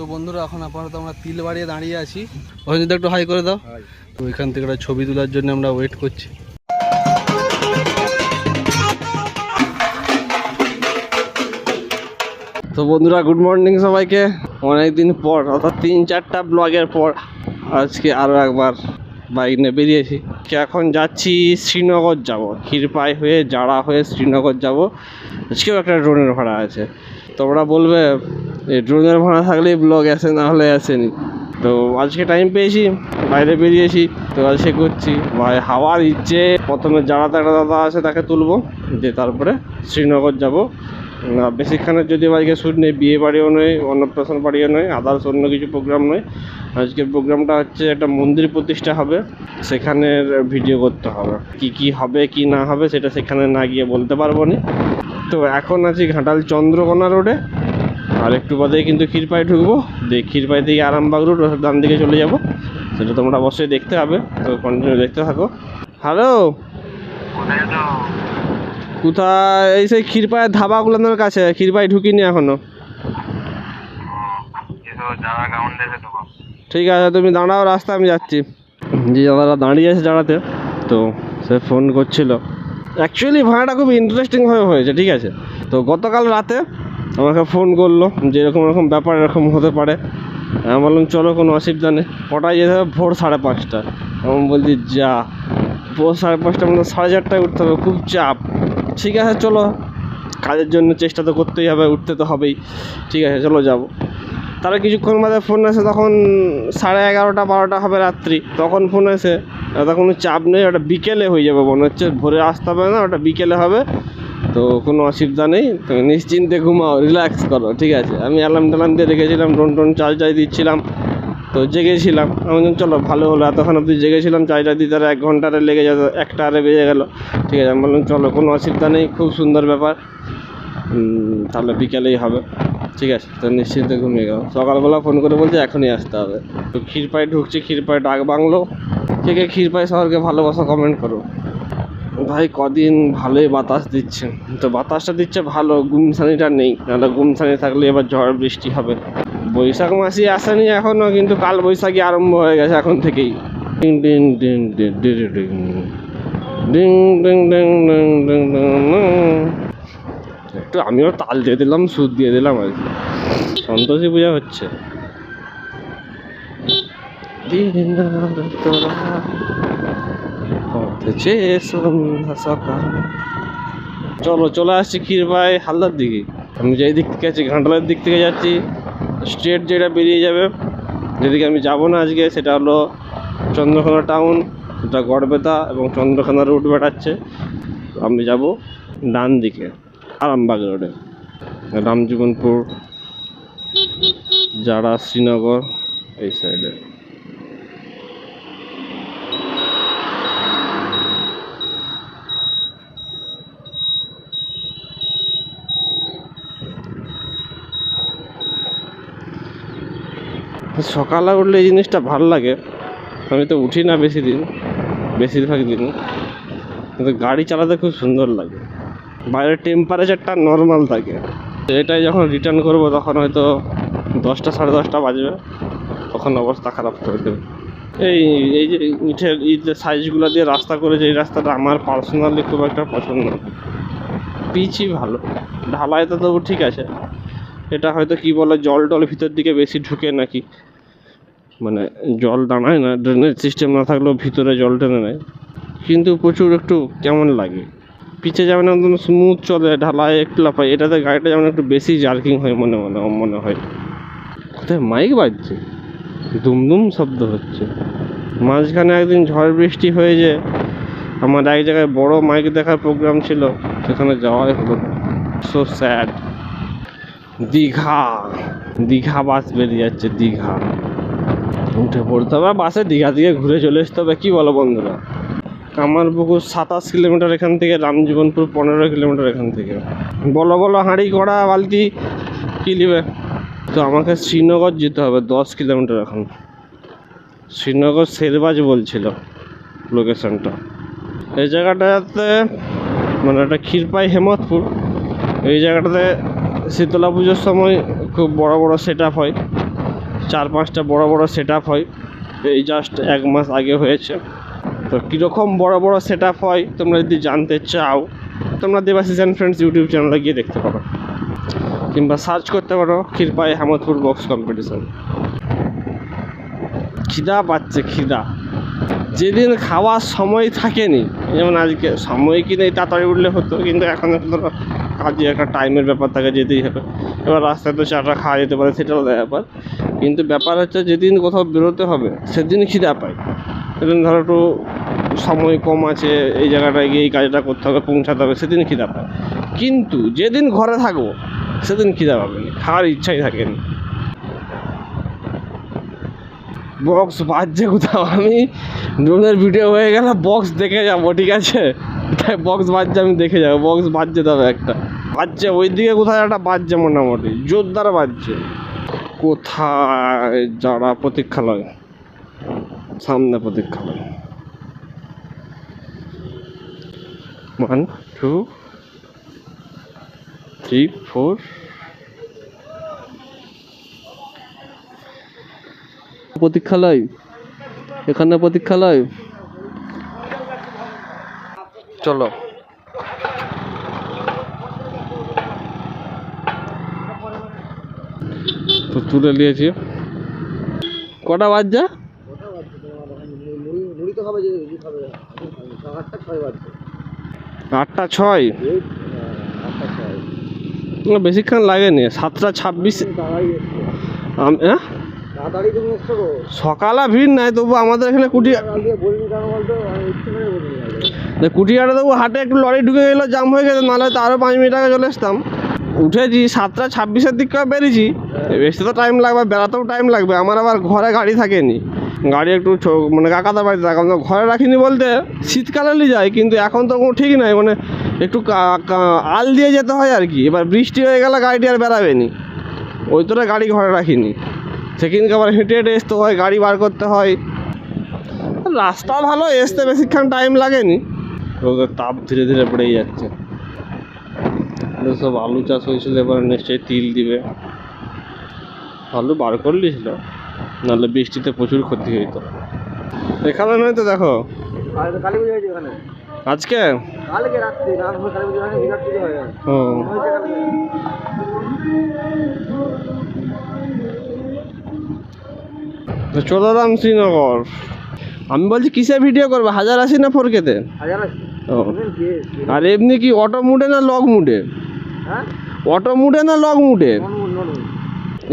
তো বন্ধুরা এখন আপাতত আমরা তিল বাড়িয়ে দাঁড়িয়ে আছি। ওখানে যদি একটু হাই করে দাও। তো ওইখান থেকে একটা ছবি তোলার জন্য আমরা ওয়েট করছি। তো বন্ধুরা গুড মর্নিং সবাইকে। অনেকদিন পর অর্থাৎ 3-4টা ব্লগের পর আজকে আরও একবার বাইক নিয়ে বেরিয়েছি। এখন যাচ্ছি শ্রীনগর যাব, ক্ষীরপাই হয়ে জাড়া হয়ে শ্রীনগর যাব। আজকেও একটা ড্রোনের ভাড়া আছে। তোমরা বলবে এই ড্রোনের ভাড়া থাকলেই ব্লগ আসে, না হলে আসেনি। তো আজকে টাইম পেয়েছি, বাইরে বেরিয়েছি। তো আজকে করছি ভাই হাওয়ার ইচ্ছে। প্রথমে জাড়াতে একটা দাদা আছে, তাকে তুলবো, যে তারপরে শ্রীনগর যাব। বেশিক্ষণের যদি বাইকে শ্যুট নেই, বিয়ে বাড়িও নয়, অন্নপ্রাশন বাড়িও নয়, আদার্স অন্য কিছু প্রোগ্রাম নয়। আজকের প্রোগ্রামটা হচ্ছে একটা মন্দির প্রতিষ্ঠা হবে, সেখানের ভিডিও করতে হবে। কি হবে কি না হবে সেটা সেখানে না গিয়ে বলতে পারবো না। তো এখন আছি ঘাটাল চন্দ্রকোনা রোডে, আর একটু বাদেই কিন্তু ক্ষীরপাই ঢুকবো। দিয়ে ক্ষীরপাই থেকে আরামবাগ রোড ডান দিকে চলে যাব, সেটা তোমরা অবশ্যই দেখতে হবে। তো কন্টিনিউ দেখতে থাকো। হ্যালো, কোথায়? এই সেই ক্ষীরপাইয়ের ধাবাগুলোর কাছে। ক্ষীরপাই ঢুকিনি এখনো। ঠিক আছে, তুমি দাঁড়াও, রাস্তা আমি যাচ্ছি। যে দাদারা দাঁড়িয়ে আছে দাঁড়াতে, তো সে ফোন করছিল। অ্যাকচুয়ালি ভাড়াটা খুব ইন্টারেস্টিংভাবে হয়েছে, ঠিক আছে। তো গতকাল রাতে আমাকে ফোন করলো যে এরকম এরকম ব্যাপার, এরকম হতে পারে। আমি বললাম চলো, কোনো অসুবিধা নেই। কটায় যেতে হবে? ভোর 5:30। আমি বলছি যা, ভোর 5:30 মানে 4:30টায় উঠতে হবে, খুব চাপ। ঠিক আছে চলো, কাজের জন্য চেষ্টা তো করতেই হবে, উঠতে তো হবেই। ঠিক আছে চলো যাবো। তারা কিছুক্ষণ বাদে ফোন আসে, তখন 11:30-12টা হবে রাত্রি। তখন ফোন আসে, ওটা কোনো চাপ নেই, ওটা বিকেলে হয়ে যাবে মনে হচ্ছে, ভোরে আসতে হবে না, ওটা বিকেলে হবে। তো কোনো অসুবিধা নেই, তুমি নিশ্চিন্তে ঘুমাও, রিল্যাক্স করো। ঠিক আছে, আমি অ্যালার্ম ট্যালার্ম দিয়ে রেখেছিলাম, টোন চার্জ দিচ্ছিলাম, তো জেগেছিলাম। আমি চলো ভালো হলো, এতক্ষণ অবধি জেগেছিলাম, চার্জার দিতে আর 1 ঘন্টারে লেগে যেত, 1টারে বেজে গেল। ঠিক আছে, আমি বললাম চলো কোনো অসুবিধা নেই, খুব সুন্দর ব্যাপার, তাহলে বিকেলেই হবে। ঠিক আছে, তো নিশ্চিন্তে ঘুমিয়ে গেল। সকালবেলা ফোন করে বলছে এখনই আসতে হবে। তো ক্ষীরপাই ঢুকছি, ক্ষীরপাই ডাক বাংলো। কে কে ক্ষীরপাই শহরকে ভালোবাসা কমেন্ট করো। ভাই কদিন ভালোই বাতাস দিচ্ছে, তো বাতাসটা দিচ্ছে ভালো, গুমসানিটা নেই। নাহলে গুমসানি থাকলে এবার ঝড় বৃষ্টি হবে। বৈশাখ মাসই আসেনি এখনও, কিন্তু কাল বৈশাখী আরম্ভ হয়ে গেছে এখন থেকেই। Ding ding ding ding ding ding ding ding ding ding ding ding. একটু আমিও তাল দিয়ে দিলাম, সুদ দিয়ে দিলাম আর কি। সন্তোষী পূজা হচ্ছে। চলো চলে আসছি ক্ষীরপাই হালদার দিকে। আমি যেই দিক থেকে আছি, ঘাটালের দিক থেকে যাচ্ছি, স্ট্রেট যেটা বেরিয়ে যাবে, যেদিকে আমি যাব না আজকে, সেটা হলো চন্দ্রকোনা টাউন, যেটা গড়বেতা এবং চন্দ্রকোনা রুট বেড়াচ্ছে। আমি যাব ডান দিকে আরামবাগ রোডে, রামজীবনপুর, জাড়া, শ্রীনগর, এই সাইডে। সকালে উঠলে এই জিনিসটা ভালো লাগে। আমি তো উঠি না বেশিরভাগ দিন, কিন্তু গাড়ি চালাতে খুব সুন্দর লাগে। বাইরের টেম্পারেচারটা নর্মাল থাকে। এটাই যখন রিটার্ন করবো তখন হয়তো 10টা 10:30 বাজবে, তখন অবস্থা খারাপ করে দেবে। এই যে ইটের যে সাইজগুলো দিয়ে রাস্তা করেছে, এই রাস্তাটা আমার পার্সোনালি খুব একটা পছন্দ। পিচই ভালো, ঢালাইতে তবু ঠিক আছে। এটা হয়তো কি বলে, জল টল ভিতর দিকে বেশি ঢুকে নাকি, মানে জল দাঁড়ায় না, ড্রেনেজ সিস্টেম না থাকলেও ভিতরে জল টেনে নেয়। কিন্তু প্রচুর একটু কেমন লাগে। পিছে যেমন একদম স্মুথ চলে, ঢালায় একটু লাফায়, এটাতে গাড়িটা যেমন একটু বেশি জার্কিং হয় মনে হয়। কোথায় মাইক বাজছে, দুমদুম শব্দ হচ্ছে। মাঝখানে একদিন ঝড় বৃষ্টি হয়ে যে আমার এক জায়গায় বড় মাইক দেখার প্রোগ্রাম ছিল, সেখানে যাওয়াই হলো। So sad. দীঘা বাস বেরিয়ে যাচ্ছে, দীঘা উঠে পড়তে হবে বাসে, দীঘা দিয়ে ঘুরে চলে আসতে হবে। কী বলো বন্ধুরা? কামারপুকুর 27 কিলোমিটার এখান থেকে, রামজীবনপুর 15 কিলোমিটার এখান থেকে। বলো হাঁড়ি কড়া বালতি কী নেবে? তো আমাকে শ্রীনগর যেতে হবে 10 কিলোমিটার। এখন শ্রীনগর শেরবাজ বলছিল লোকেশনটা। এই জায়গাটাতে মানে একটা ক্ষীরপাই হেমতপুর, এই জায়গাটাতে শীতলা পুজোর সময় খুব বড় বড় সেট আপ হয়। 4-5টা বড় বড় সেট আপ হয়, এই জাস্ট 1 মাস আগে হয়েছে। তো কীরকম বড় বড় সেট আপ হয় তোমরা যদি জানতে চাও, তোমরা দেবাশিস অ্যান্ড ফ্রেন্ডস ইউটিউব চ্যানেলে গিয়ে দেখতে পারো, কিংবা সার্চ করতে পারো ক্ষীরপাই হামাদপুর বক্স কম্পিটিশন। খিদা পাচ্ছে, খিদা। যেদিন খাওয়ার সময় থাকেনি, যেমন আজকে সময় কি নেই, তাড়াতাড়ি উঠলে হতো, কিন্তু এখন ধরো কাজে একটা টাইমের ব্যাপার থাকে, যেতেই হবে। এবার রাস্তায় তো চাটা খাওয়া যেতে পারে, সেটাও ব্যাপার, কিন্তু ব্যাপার হচ্ছে যেদিন কোথাও বেরোতে হবে সেদিন খিদা পাই। সেদিন ধরো একটু সময় কম আছে, এই জায়গাটায় গিয়ে এই কাজটা করতে হবে, পৌঁছাতে হবে, সেদিন খিদা পায়। কিন্তু যেদিন ঘরে থাকবো সেদিন খিদা পাবেনি, খাওয়ার ইচ্ছাই থাকেনি। বক্স বাজছে কোথাও, আমি ড্রোনের ভিডিও হয়ে গেলে বক্স দেখে যাবো, ঠিক আছে? তাই বক্স বাজছে আমি দেখে যাবো, বক্স বাজছে, তবে একটা বাজছে ওইদিকে কোথায় একটা বাজছে, মোটামুটি জোরদার বাজছে। কোথায় যারা প্রতীক্ষালয়, সামনে প্রতীক্ষালয়। 1 2 3 4 প্রতীক্ষালয়, এখানে প্রতীক্ষালয়। চলো তো তুলে নিয়েছি। কটা বাজছে? 8টা 6। বেশিক্ষণ লাগেনি, 7টা 26। সকালে ভিড় নাই, তবু আমাদের এখানে কুটিয়াটা তবু হাটে একটু লরি ঢুকে গেলো, জাম হয়ে গেছে, নাহলে তো আরও 5 মিনিট আগে চলে আসতাম। উঠেছি 7টা 26-এর দিক করে বেরিয়েছি, বেশি তো টাইম লাগবে, বেড়াতেও টাইম লাগবে। আমার আবার ঘরে গাড়ি থাকেনি, গাড়ি একটু মানে কাকাদের বাড়িতে থাকা, ঘরে রাখিনি বলতে শীতকালে নিয়ে যায়, কিন্তু এখন তো কোনো ঠিক নাই, মানে একটু আল দিয়ে যেতে হয় আর কি। এবার বৃষ্টি হয়ে গেলে গাড়িটি আর বেরাবে নি, ওই তোরা গাড়ি ঘরে রাখিনি। সেদিনকে আবার হেঁটে হেঁটে আসতে হয়, গাড়ি বার করতে হয়। রাস্তা ভালো, আসতে বেশিক্ষণ টাইম লাগেনি। রোদের তাপ ধীরে ধীরে বেড়েই যাচ্ছে। সব আলু চাষ হয়েছিল, এবার নিশ্চয়ই তিল দিবে। আলু বার করলিছিল, নাহলে বৃষ্টিতে প্রচুর ক্ষতি হইতো। এখানে নয় তো, দেখো আজকে চলে এলাম শ্রীনগর। আমি বলছি কিসে ভিডিও করবো, 1080 না 4K-তে? আর এমনি কি অটো মুডে না লগ মুডে? অটো মুডে না লগ মুডে?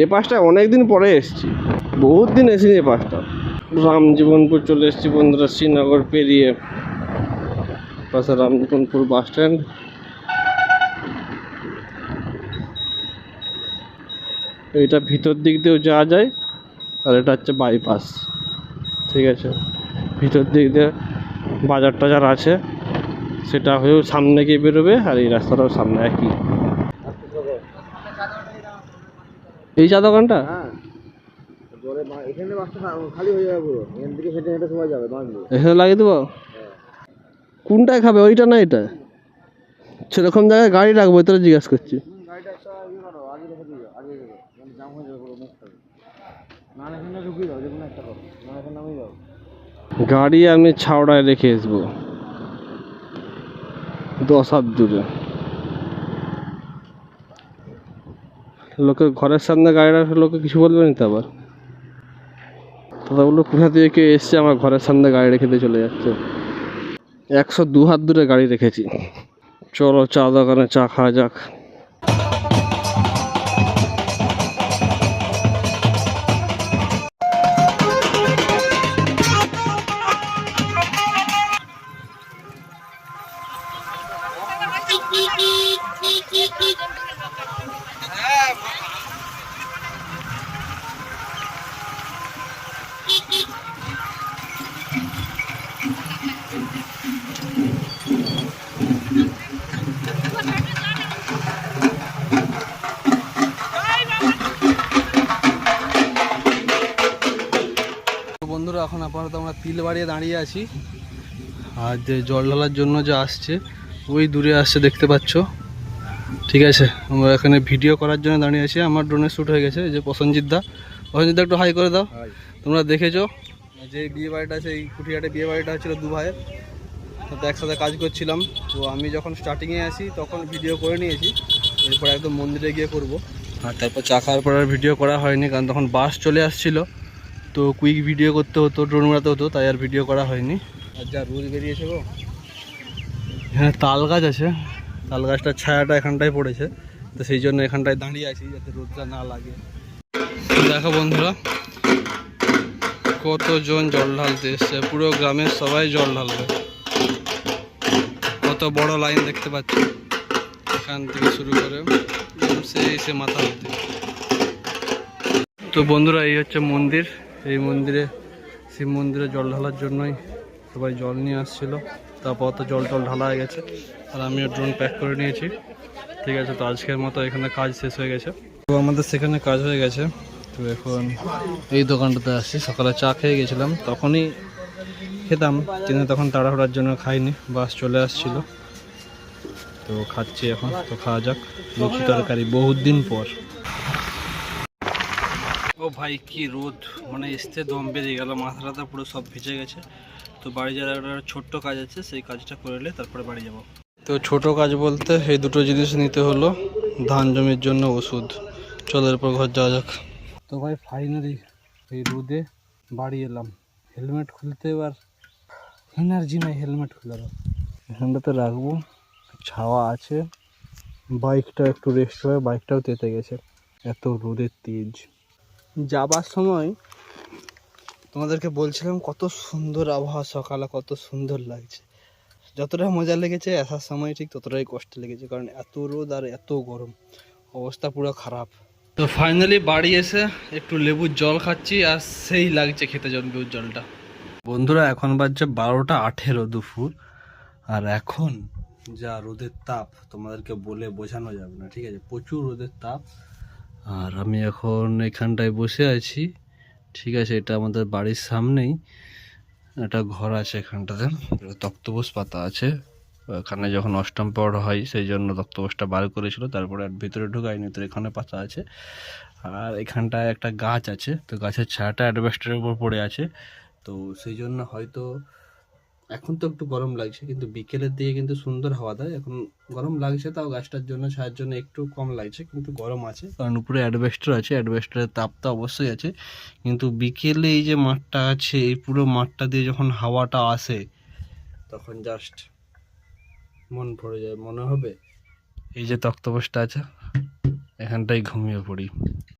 এ পাশটা অনেকদিন পরে এসছি, বহুত দিন এসেছি এ পাশটা। রামজীবনপুর চলে এসেছি বন্ধুরা, শ্রীনগর পেরিয়ে। পাশে রামজীবনপুর বাস স্ট্যান্ড। এইটা ভিতর দিক দিয়েও যাওয়া যায়, আর এটা হচ্ছে বাইপাস, ঠিক আছে? ভিতর দিক দিয়ে বাজার টাজার আছে, সেটা হয়েও সামনে গিয়ে বেরোবে, আর এই রাস্তাটাও সামনে একই। এই চা দোকানটা এখানে লাগিয়ে দেবো। কোনটায় খাবে, ওইটা না এটা? সেরকম জায়গায় গাড়ি রাখবো, তোরা জিজ্ঞাসা করছি। গাড়ি আমি ছাওড়ায় রেখে আসবো 10 হাত দূরে। লোকের ঘরের সামনে গাড়ি রাখলে লোকে কিছু বলবে না তো? আবার দাদা বললো কোথা থেকে কে এসছে আমার ঘরের সামনে গাড়ি রেখে দিয়ে চলে যাচ্ছে। 102 হাত দূরে গাড়ি রেখেছি। চলো চা দোকানে চা খাওয়া যাক। বন্ধুরা এখন আপাতত আমরা তিল বাড়িয়ে দাঁড়িয়ে আছি, আর যে জল ঢালার জন্য যে আসছে ওই দূরে আসছে দেখতে পাচ্ছ, ঠিক আছে? আমরা এখানে ভিডিও করার জন্য দাঁড়িয়ে আছি। আমার ড্রোনে শ্যুট হয়ে গেছে, যে প্রসেনজিৎ দা অঞ্জিত একটু হাই করে দাও। তোমরা দেখেছো যে বিয়ে বাড়িটা আছে, এই কুঠিয়াটে বিয়ে বাড়িটা হচ্ছিল দু ভাইয়ের, তো একসাথে কাজ করছিলাম। তো আমি যখন স্টার্টিংয়ে আসি তখন ভিডিও করে নিয়েছি, এরপর একদম মন্দিরে গিয়ে করব। আর তারপর চা খাওয়ার পর আর ভিডিও করা হয়নি, কারণ তখন বাস চলে আসছিল, তো কুইক ভিডিও করতে হতো, ড্রোন উড়াতে হতো, তাই আর ভিডিও করা হয়নি। আর যা রোদ বেরিয়েছে গো। হ্যাঁ, তাল গাছ আছে, তাল গাছটার ছায়াটা এখানটায় পড়েছে, তো সেই জন্য এখানটায় দাঁড়িয়ে আছি যাতে রোদটা না লাগে। দেখো বন্ধুরা, কতজন জল ঢালতে এসছে, পুরো গ্রামের সবাই জল ঢালবে। কত বড় লাইন দেখতে পাচ্ছি, এখান থেকে শুরু করে সে মাথা অবধি। তো বন্ধুরা, এই হচ্ছে মন্দির। এই মন্দিরে, শিব মন্দিরে জল ঢালার জন্যই সবাই জল নিয়ে আসছিল। তারপর তো জল টল ঢালা হয়ে গেছে, আর আমিও ড্রোন প্যাক করে নিয়েছি। ঠিক আছে, তো আজকের মতো এখানে কাজ শেষ হয়ে গেছে। তো আমাদের সেখানে কাজ হয়ে গেছে। তো এখন এই দোকানটাতে আসছি। সকালে চা খেয়ে গেছিলাম, তখনই খেতাম, কিন্তু তখন তাড়াহুড়ার জন্য খাইনি, বাস চলে আসছিল। তো খাচ্ছি এখন, তো খাওয়া যাক লুচি তরকারি বহুত দিন পর। ও ভাই, কি রোদ, মানে আসতে দম বেরিয়ে গেল, মাথাটা পুরো সব ভিজে গেছে। তো বাড়ি যাওয়ার একটা ছোট্ট কাজ আছে, সেই কাজটা করলে তারপরে বাড়ি যাব। তো ছোট কাজ বলতে এই দুটো জিনিস নিতে হলো, ধান জমির জন্য ওষুধ। চলো এরপর ঘর যাওয়া যাক। তো ভাই ফাইনালি এই রোদে বাড়ি এলাম। হেলমেট খুলতে এবার এনার্জি নাই, হেলমেট খোলার। এখানটাতে রাখবো, ছাওয়া আছে, বাইকটা একটু রেস্ট হয়, বাইকটাও তেতে গেছে, এত রোদের তেজ। যাবার সময় তোমাদেরকে বলছিলাম কত সুন্দর আবহাওয়া, সকালে কত সুন্দর লাগছে। যতটা মজা লেগেছে আসার সময় ঠিক ততটাই কষ্ট লেগেছে, কারণ এত রোদ আর এত গরম, অবস্থা পুরো খারাপ। তো ফাইনালি বাড়ি এসে একটু লেবুর জল খাচ্ছি, আর সেই লাগছে খেতে লেবুর জলটা। বন্ধুরা, এখন বাজছে 12:18 দুপুর, আর এখন যা রোদের তাপ তোমাদেরকে বলে বোঝানো যাবে না। ঠিক আছে, প্রচুর রোদের তাপ। আর আমি এখন এখানটায় বসে আছি। ঠিক আছে, এটা আমাদের বাড়ির সামনেই একটা ঘর আছে, এখানটাতে তক্তপোষ পাতা আছে। এখানে যখন অষ্টম পড়া হয় সেই জন্য তক্তপোষটা বার করেছিল, তারপরে আর ভিতরে ঢুকায়নি, তো এখানে পাতা আছে। আর এখানটায় একটা গাছ আছে, তো গাছের ছায়াটা অ্যাডভেস্টারের উপর পড়ে আছে, তো সেই জন্য হয়তো এখন তো একটু গরম লাগছে, কিন্তু বিকেলের দিকে কিন্তু সুন্দর হাওয়া দেয়। এখন গরম লাগছে, তাও গাছটার জন্য, ছায়ার জন্য একটু কম লাগছে, কিন্তু গরম আছে, কারণ উপরে অ্যাডভেস্টার আছে, অ্যাডভেস্টারের তাপ তো অবশ্যই আছে। কিন্তু বিকেলে এই যে মাঠটা আছে, এই পুরো মাঠটা দিয়ে যখন হাওয়াটা আসে, তখন জাস্ট মন ভরে যায়, মনে হবে এই যে তক্তপোষটা আছে এখানটাই ঘুমিয়ে পড়ি।